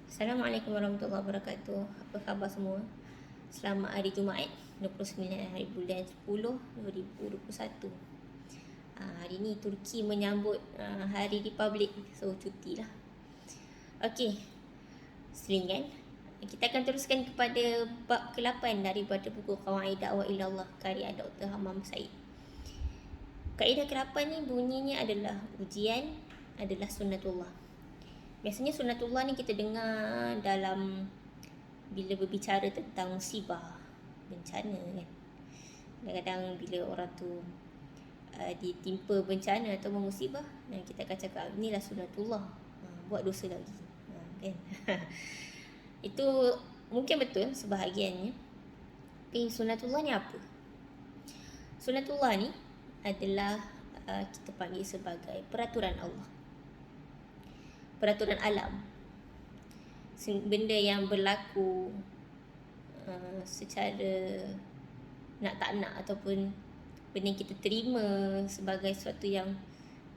Assalamualaikum warahmatullahi wabarakatuh. Apa khabar semua? Selamat hari Jumaat 29 hari bulan 10 2021. Hari ni Turki menyambut Hari Republik. So cuti lah. Okey. Selingan. Kita akan teruskan kepada bab ke-8 daripada buku Qawaid Dakwah Ilallah karya Dr. Hammam Said. Kaedah ke-8 ni bunyinya adalah ujian adalah sunnatullah. Biasanya sunnatullah ni kita dengar dalam bila berbicara tentang musibah, bencana kan. Kadang-kadang bila orang tu ditimpa bencana atau musibah, kita akan cakap inilah sunnatullah, buat dosa lagi, kan. Itu mungkin betul sebahagiannya. Tapi sunnatullah ni apa? Sunnatullah ni adalah kita panggil sebagai peraturan Allah, peraturan alam, benda yang berlaku secara nak tak nak, ataupun benda yang kita terima sebagai sesuatu yang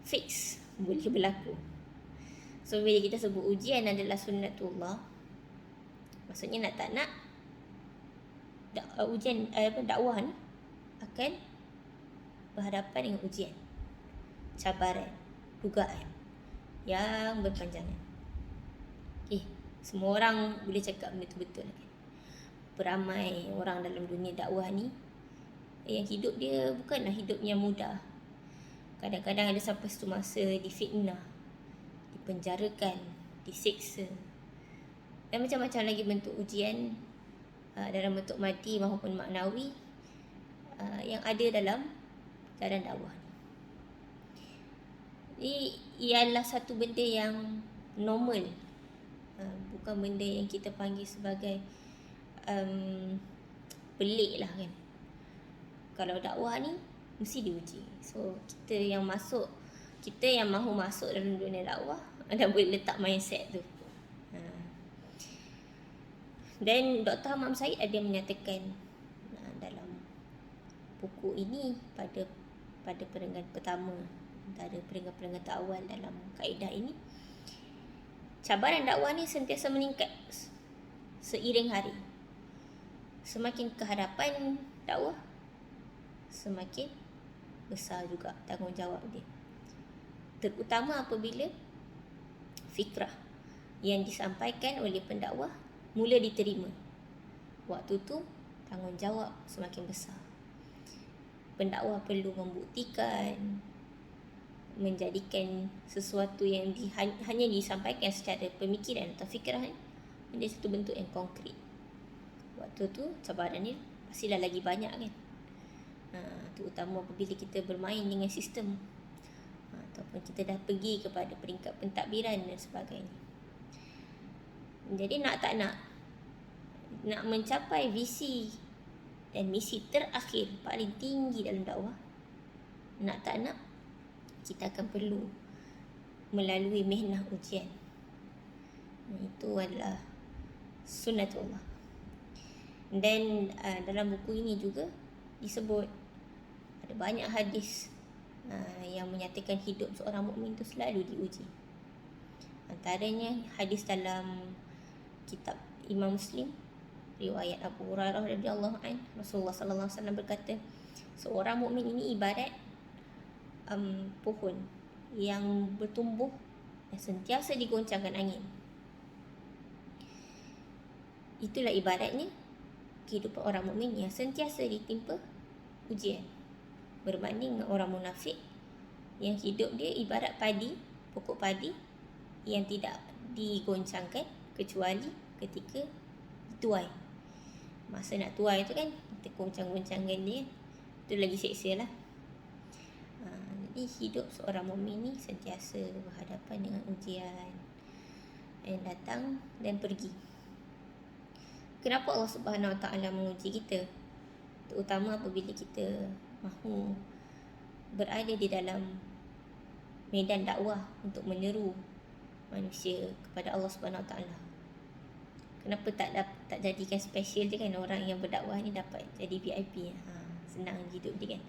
fix boleh berlaku. So bila kita sebut ujian adalah sunnatullah, maksudnya nak tak nak ujian dakwah ni akan berhadapan dengan ujian, cabaran, dugaan yang berpanjangan. Semua orang boleh cakap benda tu betul kan? Beramai orang dalam dunia dakwah ni yang hidup dia bukanlah hidup yang mudah. Kadang-kadang ada sampai satu masa difitnah, dipenjarakan, diseksa, dan macam-macam lagi bentuk ujian dalam bentuk mati maupun maknawi yang ada dalam jalan dakwah ni. Ini ialah satu benda yang normal, bukan benda yang kita panggil sebagai pelik lah kan. Kalau dakwah ni mesti diuji. So kita yang mahu masuk dalam dunia dakwah dah boleh letak mindset tu. Dan Dr. Hammam Said ada menyatakan dalam buku ini pada perenggan pertama, antara perenggan-perenggan awal dalam kaedah ini, cabaran dakwah ni sentiasa meningkat seiring hari. Semakin ke hadapan dakwah, semakin besar juga tanggungjawab dia. Terutama apabila fikrah yang disampaikan oleh pendakwah mula diterima. Waktu tu tanggungjawab semakin besar. Pendakwah perlu membuktikan, menjadikan sesuatu yang hanya disampaikan secara pemikiran atau fikiran menjadi satu bentuk yang konkret. Waktu tu cabaran ni pastilah lagi banyak kan. Terutama apabila kita bermain dengan sistem, ataupun kita dah pergi kepada peringkat pentadbiran dan sebagainya. Jadi nak tak nak mencapai visi dan misi terakhir paling tinggi dalam dakwah, nak tak nak kita akan perlu melalui mihnah ujian. Itu adalah sunnatullah. Dan dalam buku ini juga disebut ada banyak hadis yang menyatakan hidup seorang mukmin itu selalu diuji. Antaranya hadis dalam kitab Imam Muslim, riwayat Abu Hurairah radhiyallahu anhu, Rasulullah sallallahu alaihi wasallam berkata, seorang mukmin ini ibarat pohon yang bertumbuh yang sentiasa digoncangkan angin. Itulah ibaratnya kehidupan orang mukmin yang sentiasa ditimpa ujian, berbanding dengan orang munafik yang hidup dia ibarat padi, pokok padi yang tidak digoncangkan kecuali ketika dituai. Masa nak tuai tu kan, kita goncang-goncangkan dia, tu lagi seksa lah. Jadi hidup seorang mukmin ni sentiasa berhadapan dengan ujian yang datang dan pergi. Kenapa Allah Subhanahu Wa Taala menguji kita? Terutama apabila kita mahu berada di dalam medan dakwah untuk menyeru manusia kepada Allah Subhanahu Wa Taala. Kenapa tak jadikan special je kan, orang yang berdakwah ni dapat jadi VIP, senang hidup dia kan.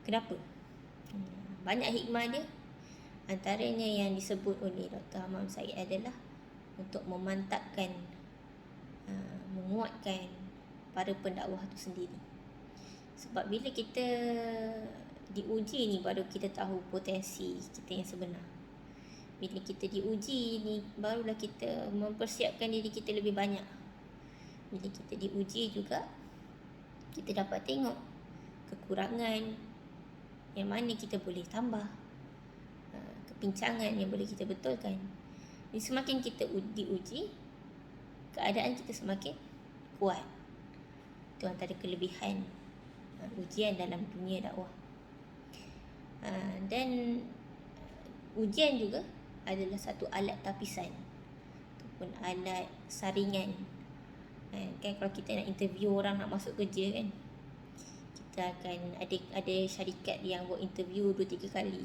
Kenapa? Banyak hikmah dia. Antaranya yang disebut oleh Dr. Hammam Said adalah untuk memantapkan, menguatkan para pendakwah itu sendiri. Sebab bila kita diuji ni, baru kita tahu potensi kita yang sebenar. Bila kita diuji ni, barulah kita mempersiapkan diri kita lebih banyak. Bila kita diuji juga, kita dapat tengok kekurangan yang mana kita boleh tambah, kepincangan yang boleh kita betulkan. Jadi semakin kita diuji, keadaan kita semakin kuat. Itu antara kelebihan ujian dalam dunia dakwah. Dan ujian juga adalah satu alat tapisan ataupun alat saringan. Kan kalau kita nak interview orang nak masuk kerja kan, kita akan ada syarikat yang buat interview 2-3 kali.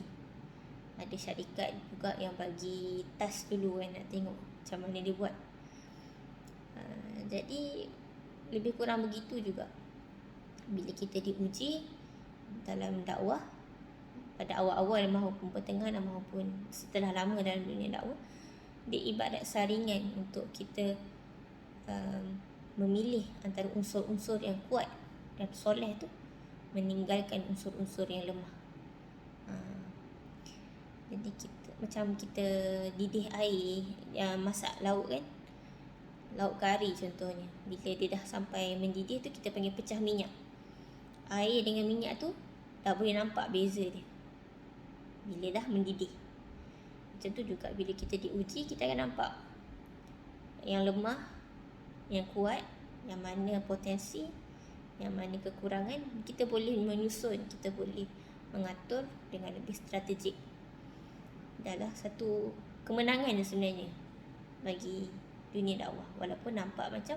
Ada syarikat juga yang bagi task dulu kan, nak tengok macam mana dia buat. Jadi lebih kurang begitu juga bila kita diuji dalam dakwah, pada awal-awal maupun pertengahan maupun setelah lama dalam dunia dakwah, dia ibarat saringan untuk kita memilih antara unsur-unsur yang kuat dan soleh tu, meninggalkan unsur-unsur yang lemah. Jadi macam kita didih air, masak lauk kan, lauk kari contohnya, bila dia dah sampai mendidih tu, kita panggil pecah minyak. Air dengan minyak tu dah boleh nampak beza dia bila dah mendidih. Macam tu juga bila kita diuji, kita akan nampak yang lemah, yang kuat, yang mana potensi, yang mana kekurangan. Kita boleh menyusun, kita boleh mengatur dengan lebih strategik. Adalah satu kemenangan sebenarnya bagi dunia dakwah, walaupun nampak macam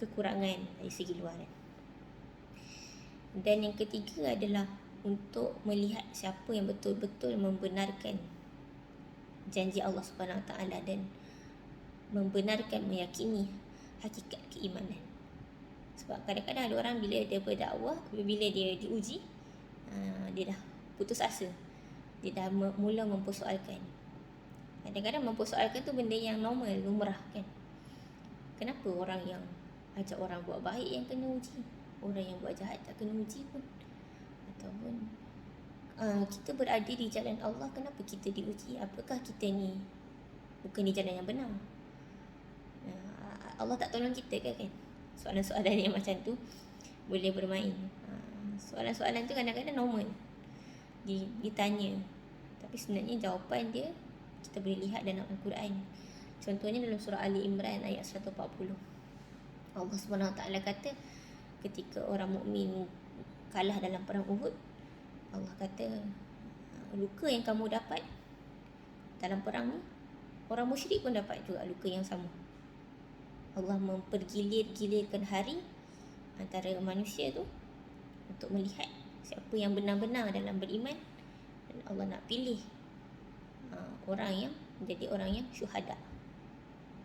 kekurangan dari segi luar. Dan yang ketiga adalah untuk melihat siapa yang betul-betul membenarkan janji Allah Subhanahu Wa Taala dan membenarkan, meyakini hakikat keimanan. Sebab kadang-kadang ada orang bila dia berdakwah, bila dia diuji, dia dah putus asa, dia dah mula mempersoalkan. Kadang-kadang mempersoalkan tu benda yang normal, lumrah kan. Kenapa orang yang ajak orang buat baik yang kena uji, orang yang buat jahat tak kena uji pun? Ataupun kita berada di jalan Allah, kenapa kita diuji? Apakah kita ni bukan di jalan yang benar? Allah tak tolong kita kan? Soalan-soalan yang macam tu boleh bermain. Soalan-soalan tu kadang-kadang normal ditanya, tapi sebenarnya jawapan dia kita boleh lihat dalam Al-Quran. Contohnya dalam surah Ali Imran ayat 140. Allah SWT kata ketika orang mukmin kalah dalam perang Uhud, Allah kata luka yang kamu dapat dalam perang ni, orang musyrik pun dapat juga luka yang sama. Allah mempergilir-gilirkan hari antara manusia tu untuk melihat siapa yang benar-benar dalam beriman, dan Allah nak pilih orang yang menjadi orang yang syuhada.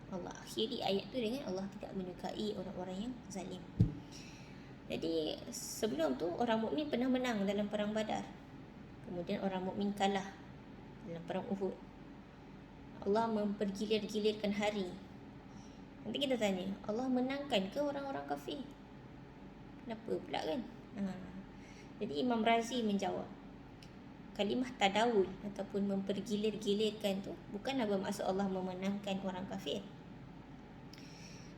Allah akhiri ayat tu dengan Allah tidak menyukai orang-orang yang zalim. Jadi sebelum tu orang mukmin pernah menang dalam perang Badar, kemudian orang mukmin kalah dalam perang Uhud. Allah mempergilir-gilirkan hari. Nanti kita tanya, Allah menangkan ke orang-orang kafir? Kenapa pula kan? Jadi Imam Razi menjawab, kalimah tadawul ataupun mempergilir-gilirkan tu bukanlah bermaksud Allah memenangkan orang kafir,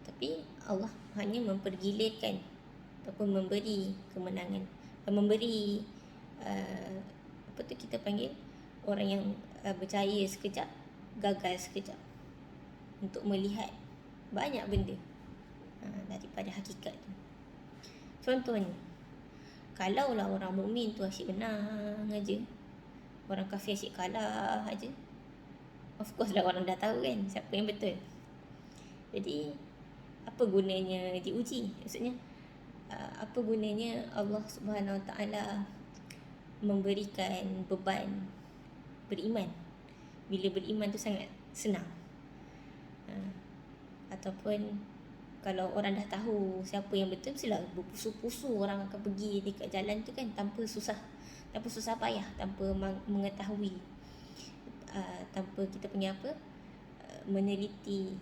tapi Allah hanya mempergilirkan ataupun memberi kemenangan, memberi apa tu kita panggil, orang yang berjaya sekejap, gagal sekejap, untuk melihat banyak benda daripada hakikat tu. Contohnya, kalaulah orang mukmin tu asyik menang aja, orang kafir asyik kalah aja, of course lah orang dah tahu kan siapa yang betul. Jadi apa gunanya diuji? Maksudnya apa gunanya Allah Subhanahu Wa Taala memberikan beban beriman bila beriman tu sangat senang? Ataupun kalau orang dah tahu siapa yang betul, mestilah berpusu-pusu orang akan pergi dekat jalan tu kan, tanpa susah payah, tanpa mengetahui, tanpa kita punya meneliti.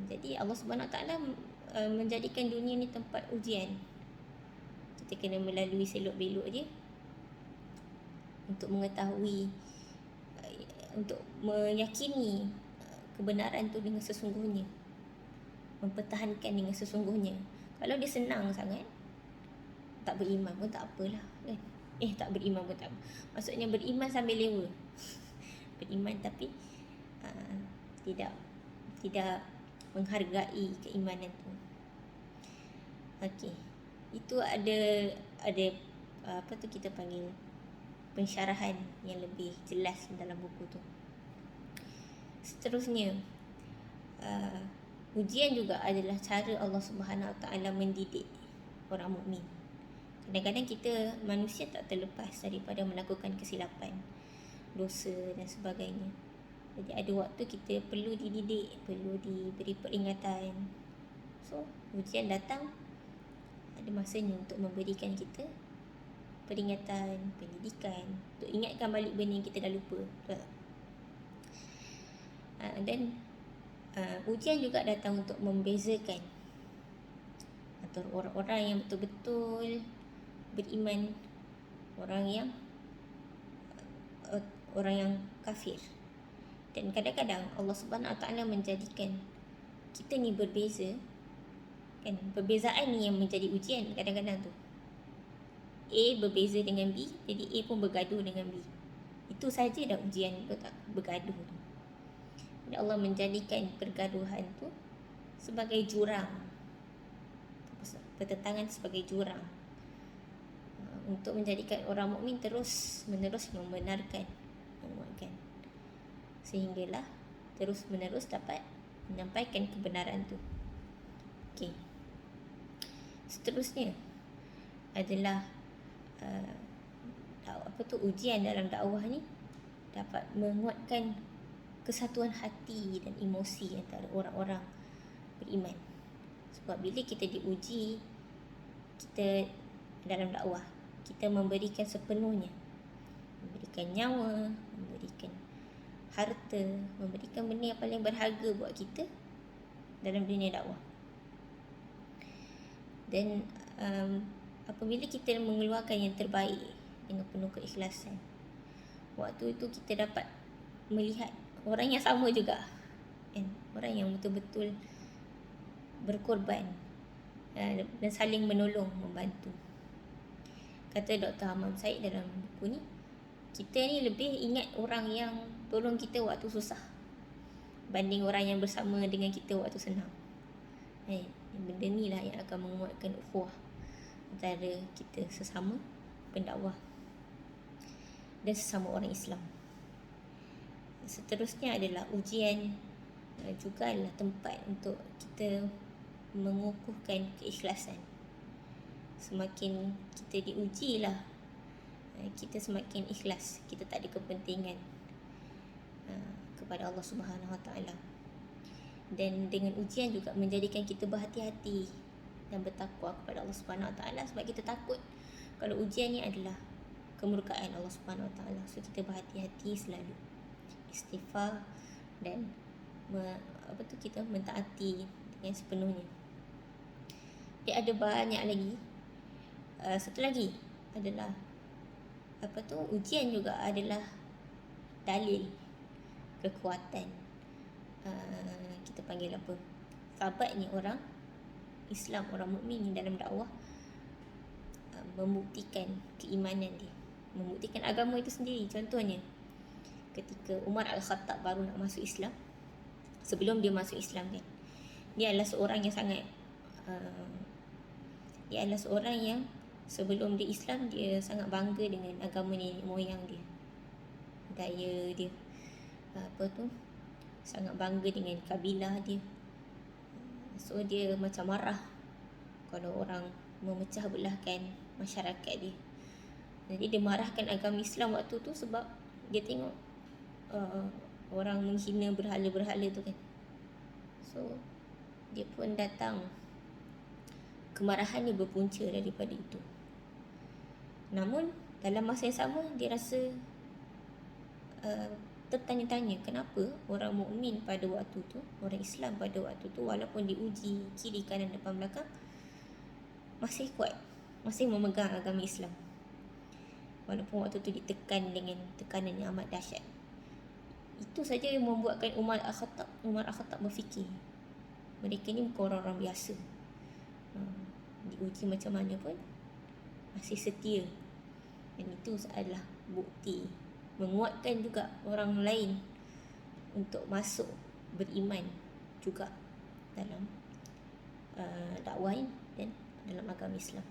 Jadi Allah Subhanahu Wa Taala menjadikan dunia ni tempat ujian. Kita kena melalui selok-belok dia untuk mengetahui, untuk meyakini kebenaran tu dengan sesungguhnya, mempertahankan dengan sesungguhnya. Kalau dia senang sangat, tak beriman pun tak apalah kan. Tak beriman pun tak apa. Maksudnya beriman sambil lewa. Beriman tapi tidak menghargai keimanan tu. Okey. Itu ada apa tu kita panggil pensyarahan yang lebih jelas dalam buku tu. Seterusnya, ujian juga adalah cara Allah Subhanahu Wa Taala mendidik orang mukmin. Kadang-kadang kita manusia tak terlepas daripada melakukan kesilapan, dosa dan sebagainya. Jadi ada waktu kita perlu dididik, perlu diberi peringatan. So, ujian datang, ada masanya untuk memberikan kita peringatan, pendidikan, untuk ingatkan balik benda yang kita dah lupa. Dan ujian juga datang untuk membezakan antara orang-orang yang betul-betul beriman, orang yang kafir. Dan kadang-kadang Allah Subhanahu Wa Taala menjadikan kita ni berbeza, kan? Perbezaan ni yang menjadi ujian kadang-kadang tu. A berbeza dengan B, jadi A pun bergaduh dengan B. Itu saja dah ujian bergaduh tu. Jadi Allah menjadikan pergaduhan tu sebagai jurang, pertentangan sebagai jurang, untuk menjadikan orang mukmin terus-menerus membenarkan, menguatkan, sehinggalah terus-menerus dapat menyampaikan kebenaran tu. Okey. Seterusnya adalah ujian dalam dakwah ni dapat menguatkan kesatuan hati dan emosi antara orang-orang beriman. Sebab bila kita diuji, kita dalam dakwah, kita memberikan sepenuhnya, memberikan nyawa, memberikan harta, memberikan benda yang paling berharga buat kita dalam dunia dakwah. Dan apabila kita mengeluarkan yang terbaik dengan penuh keikhlasan, waktu itu kita dapat melihat orang yang sama juga, kan? Orang yang betul-betul berkorban dan saling menolong, membantu. Kata Dr. Hamam Said dalam buku ni, kita ni lebih ingat orang yang tolong kita waktu susah banding orang yang bersama dengan kita waktu senang. Benda ni lah yang akan menguatkan ukhuwah antara kita sesama pendakwah dan sesama orang Islam. Seterusnya adalah ujian juga adalah tempat untuk kita mengukuhkan keikhlasan. Semakin kita diujilah, kita semakin ikhlas, kita tak ada kepentingan kepada Allah Subhanahu Wa Taala. Dan dengan ujian juga menjadikan kita berhati-hati dan bertakwa kepada Allah Subhanahu Wa Taala, sebab kita takut kalau ujian ni adalah kemurkaan Allah Subhanahu Wa Taala. So kita berhati-hati selalu, istighfar dan kita mentaati dengan sepenuhnya. Dia ada banyak lagi. Satu lagi adalah ujian juga adalah dalil kekuatan, kita panggil sahabatnya orang Islam, orang mukmin dalam dakwah, membuktikan keimanan dia, membuktikan agama itu sendiri. Contohnya ketika Umar Al-Khattab baru nak masuk Islam, sebelum dia masuk Islam kan, dia adalah seorang yang sangat dia adalah seorang yang sebelum dia Islam, dia sangat bangga dengan agama nenek moyang dia, budaya dia, sangat bangga dengan kabilah dia. So dia macam marah kalau orang memecah belahkan masyarakat dia. Jadi dia marahkan agama Islam waktu tu sebab dia tengok orang menghina berhala-berhala tu kan. So dia pun datang, kemarahan dia berpunca daripada itu. Namun dalam masa yang sama dia rasa tertanya-tanya kenapa orang mukmin pada waktu tu, orang Islam pada waktu tu, walaupun diuji kiri kanan depan belakang, masih kuat, masih memegang agama Islam, walaupun waktu tu ditekan dengan tekanan yang amat dahsyat. Itu saja yang membuatkan Umar Al-Khattab berfikir, mereka ni bukan orang-orang biasa. Diuji macam mana pun masih setia. Dan itu adalah bukti menguatkan juga orang lain untuk masuk beriman juga dalam dakwah dan dalam agama Islam.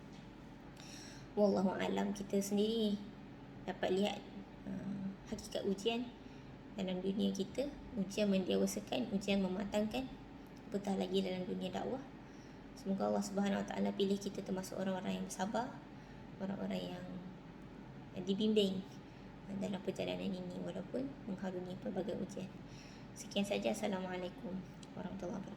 Wallahu alam, kita sendiri dapat lihat hakikat ujian dalam dunia kita, ujian mendewasakan, ujian mematangkan, apatah lagi dalam dunia dakwah. Semoga Allah Subhanahu Wa Taala pilih kita termasuk orang-orang yang bersabar, orang-orang yang dibimbing dalam perjalanan ini walaupun mengharungi pelbagai ujian. Sekian saja. Assalamualaikum warahmatullahi wabarakatuh.